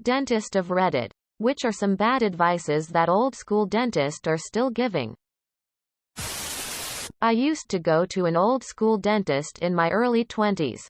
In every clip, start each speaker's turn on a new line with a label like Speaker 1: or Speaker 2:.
Speaker 1: Dentist of Reddit. Which are some bad advices that old school dentists are still giving? I used to go to an old school dentist in my early 20s.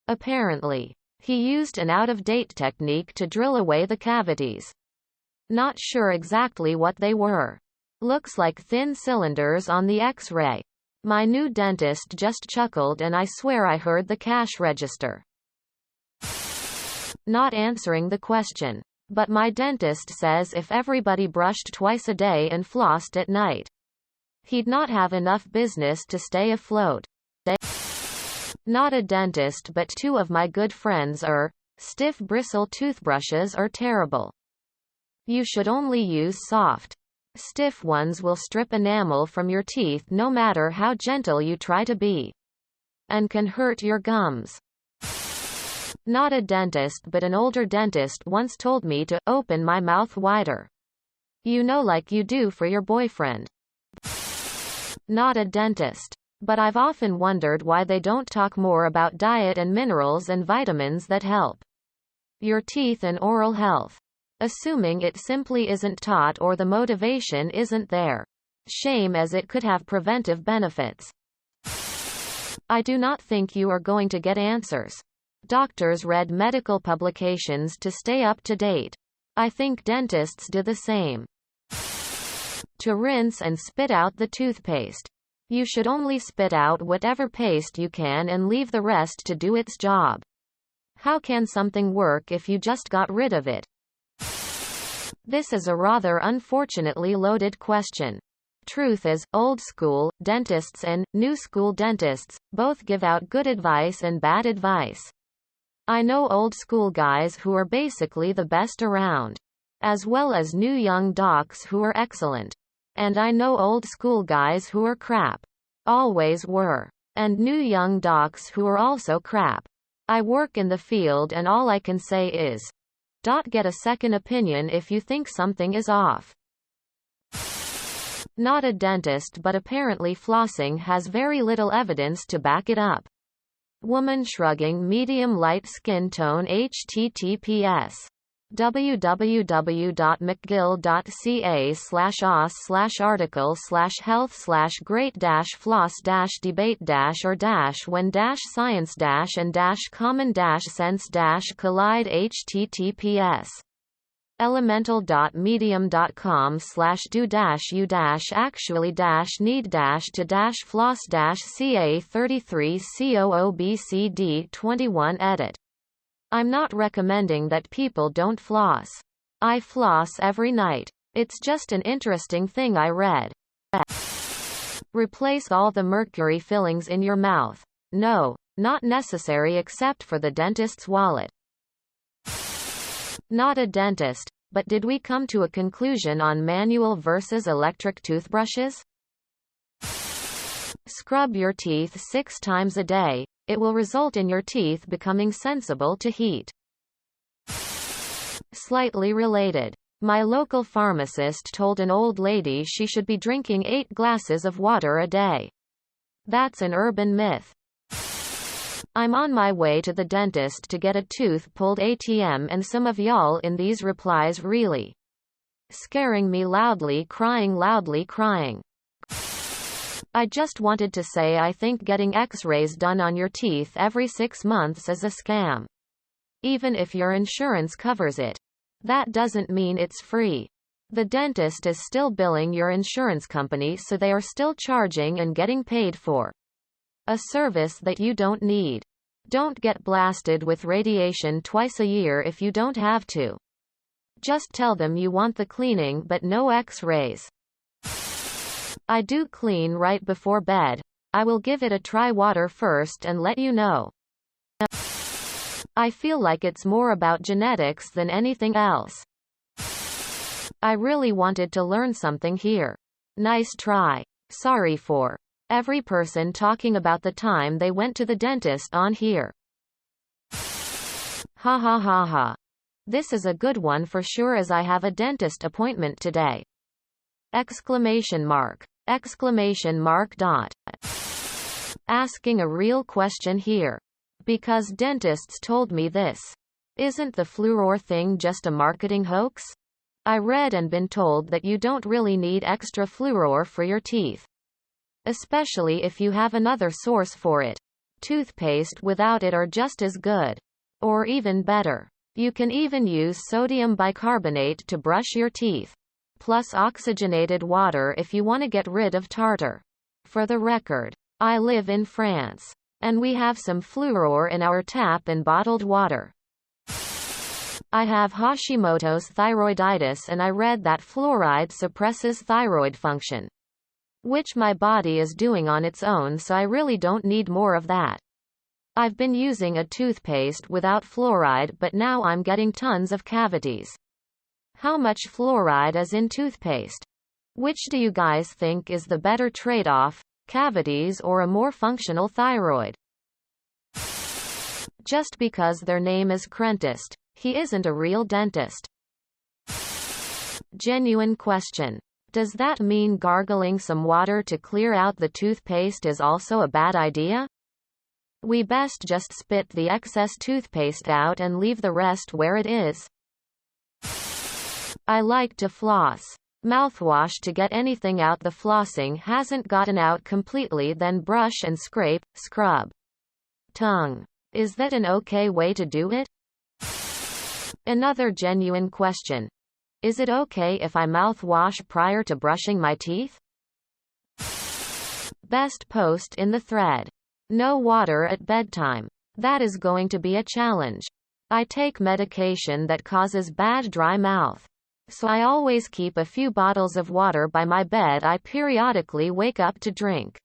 Speaker 1: Apparently, he used an out-of-date technique to drill away the cavities. Not sure exactly what they were. Looks like thin cylinders on the X-ray. My new dentist just chuckled and I swear I heard the cash register. Not answering the question. But my dentist says if everybody brushed twice a day and flossed at night, he'd not have enough business to stay afloat. Not a dentist, but two of my good friends are. Stiff bristle toothbrushes are terrible. You should only use soft. Stiff ones will strip enamel from your teeth no matter how gentle you try to be. And can hurt your gums. Not a dentist, but an older dentist once told me to open my mouth wider. You know, like you do for your boyfriend. Not a dentist. But I've often wondered why they don't talk more about diet and minerals and vitamins that help your teeth and oral health. Assuming it simply isn't taught or the motivation isn't there. Shame, as it could have preventive benefits. I do not think you are going to get answers. Doctors read medical publications to stay up to date. I think dentists do the same. To rinse and spit out the toothpaste. You should only spit out whatever paste you can and leave the rest to do its job. How can something work if you just got rid of it? This is a rather unfortunately loaded question. Truth is, old school dentists and new school dentists both give out good advice and bad advice. I know old school guys who are basically the best around, as well as new young docs who are excellent. And I know old school guys who are crap. Always were. And new young docs who are also crap. I work in the field and all I can say is, get a second opinion if you think something is off. Not a dentist, but apparently flossing has very little evidence to back it up. Woman shrugging, medium light skin tone, https www.mcgill.ca/os/article/health/great-floss-debate-or-when-science-and-common-sense-collide https elemental.medium.com/do-you-actually-need-to-floss-ca33-coobcd-21 edit. I'm not recommending that people don't floss. I floss every night. It's just an interesting thing I read. Replace all the mercury fillings in your mouth. No, not necessary except for the dentist's wallet. Not a dentist, but did we come to a conclusion on manual versus electric toothbrushes? Scrub your teeth 6 times a day. It will result in your teeth becoming sensible to heat. Slightly related. My local pharmacist told an old lady she should be drinking 8 glasses of water a day. That's an urban myth. I'm on my way to the dentist to get a tooth pulled ATM, and some of y'all in these replies really scaring me loudly crying. I just wanted to say I think getting x-rays done on your teeth every 6 months is a scam. Even if your insurance covers it, that doesn't mean it's free. The dentist is still billing your insurance company, so they are still charging and getting paid for a service that you don't need. Don't get blasted with radiation twice a year if you don't have to. Just tell them you want the cleaning but no x-rays. I do clean right before bed. I will give it a try water first and let you know. I feel like it's more about genetics than anything else. I really wanted to learn something here. Nice try. Sorry for every person talking about the time they went to the dentist on here. Ha ha ha ha. This is a good one for sure, as I have a dentist appointment today. Exclamation mark. Exclamation mark dot. Asking a real question here. Because dentists told me this. Isn't the fluoride thing just a marketing hoax? I read and been told that you don't really need extra fluoride for your teeth. Especially if you have another source for it. Toothpaste without it are just as good. Or even better. You can even use sodium bicarbonate to brush your teeth. Plus oxygenated water if you want to get rid of tartar. For the record, I live in France. And we have some fluoride in our tap and bottled water. I have Hashimoto's thyroiditis and I read that fluoride suppresses thyroid function. Which my body is doing on its own, so I really don't need more of that. I've been using a toothpaste without fluoride, but now I'm getting tons of cavities. How much fluoride is in toothpaste? Which do you guys think is the better trade-off, cavities or a more functional thyroid? Just because their name is Crentist, he isn't a real dentist. Genuine question. Does that mean gargling some water to clear out the toothpaste is also a bad idea? We best just spit the excess toothpaste out and leave the rest where it is. I like to floss. Mouthwash to get anything out the flossing hasn't gotten out completely, then brush and scrape, scrub. Tongue. Is that an okay way to do it? Another genuine question. Is it okay if I mouthwash prior to brushing my teeth? Best post in the thread. No water at bedtime. That is going to be a challenge. I take medication that causes bad dry mouth. So I always keep a few bottles of water by my bed I periodically wake up to drink.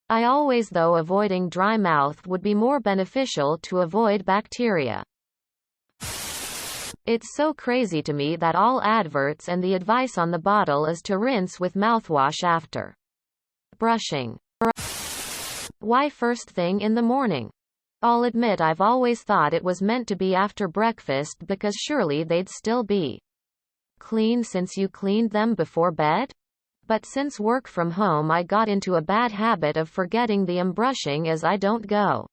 Speaker 1: I always though avoiding dry mouth would be more beneficial to avoid bacteria. It's so crazy to me that all adverts and the advice on the bottle is to rinse with mouthwash after brushing. Why first thing in the morning? I'll admit I've always thought it was meant to be after breakfast because surely they'd still be clean since you cleaned them before bed? But since work from home I got into a bad habit of forgetting the brushing as I don't go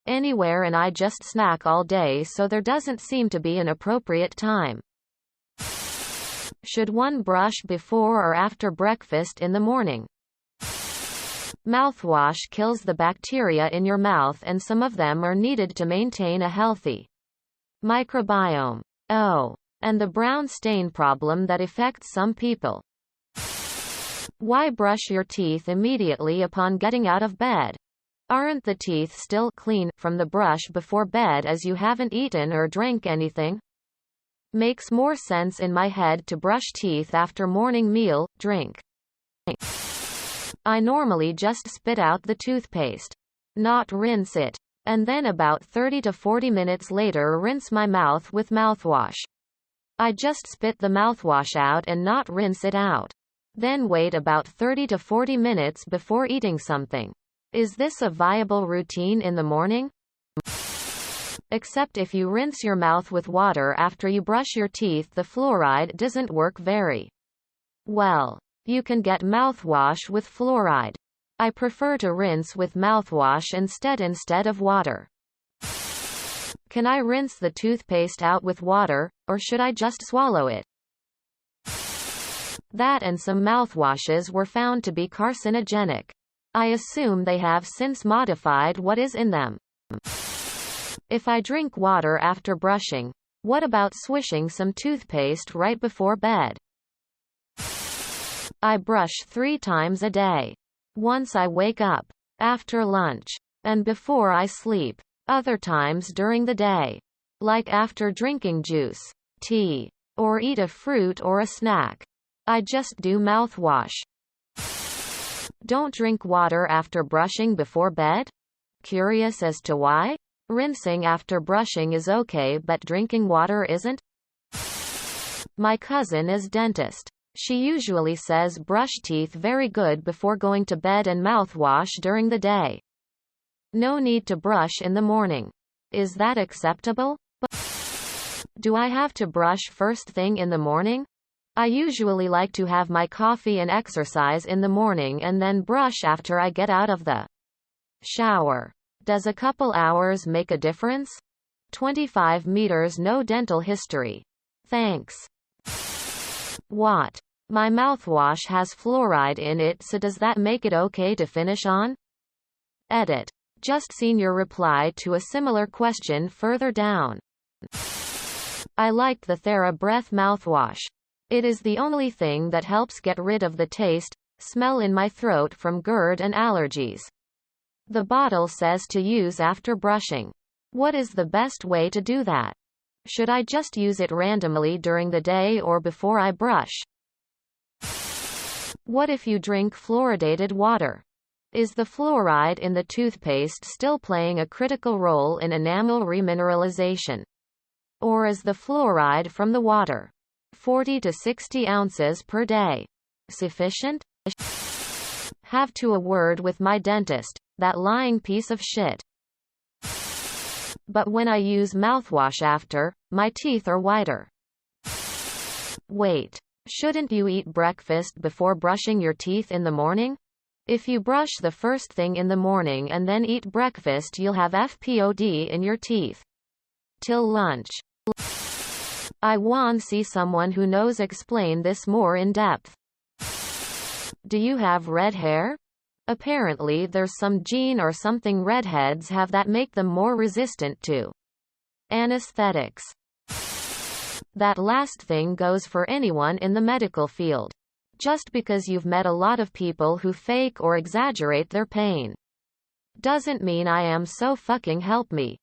Speaker 1: anywhere and I just snack all day, so there doesn't seem to be an appropriate time. Should one brush before or after breakfast in the morning? Mouthwash kills the bacteria in your mouth and some of them are needed to maintain a healthy microbiome. Oh, and the brown stain problem that affects some people. Why brush your teeth immediately upon getting out of bed? Aren't the teeth still clean from the brush before bed as you haven't eaten or drank anything? Makes more sense in my head to brush teeth after morning meal, drink. I normally just spit out the toothpaste. Not rinse it. And then about 30 to 40 minutes later rinse my mouth with mouthwash. I just spit the mouthwash out and not rinse it out. Then wait about 30 to 40 minutes before eating something. Is this a viable routine in the morning? Except if you rinse your mouth with water after you brush your teeth, the fluoride doesn't work very well. You can get mouthwash with fluoride. I prefer to rinse with mouthwash instead of water. Can I rinse the toothpaste out with water, or should I just swallow it? That and some mouthwashes were found to be carcinogenic. I assume they have since modified what is in them. If I drink water after brushing, what about swishing some toothpaste right before bed? I brush 3 times a day. Once I wake up, after lunch, and before I sleep. Other times during the day. Like after drinking juice, tea, or eat a fruit or a snack. I just do mouthwash. Don't drink water after brushing before bed? Curious as to why? Rinsing after brushing is okay but drinking water isn't? My cousin is dentist. She usually says brush teeth very good before going to bed and mouthwash during the day. No need to brush in the morning. Is that acceptable? Do I have to brush first thing in the morning? I usually like to have my coffee and exercise in the morning and then brush after I get out of the shower. Does a couple hours make a difference? 25 meters. No dental history. Thanks. What? My mouthwash has fluoride in it, so does that make it okay to finish on? Edit. Just seen your reply to a similar question further down. I like the TheraBreath mouthwash. It is the only thing that helps get rid of the taste, smell in my throat from GERD and allergies. The bottle says to use after brushing. What is the best way to do that? Should I just use it randomly during the day or before I brush? What if you drink fluoridated water? Is the fluoride in the toothpaste still playing a critical role in enamel remineralization? Or is the fluoride from the water, 40 to 60 ounces per day, sufficient? Have to a word with my dentist, that lying piece of shit. But when I use mouthwash after, my teeth are whiter. Wait. Shouldn't you eat breakfast before brushing your teeth in the morning? If you brush the first thing in the morning and then eat breakfast, you'll have FPOD in your teeth till lunch. I want see someone who knows explain this more in depth. Do you have red hair? Apparently there's some gene or something redheads have that make them more resistant to anesthetics. That last thing goes for anyone in the medical field. Just because you've met a lot of people who fake or exaggerate their pain doesn't mean I am, so fucking help me.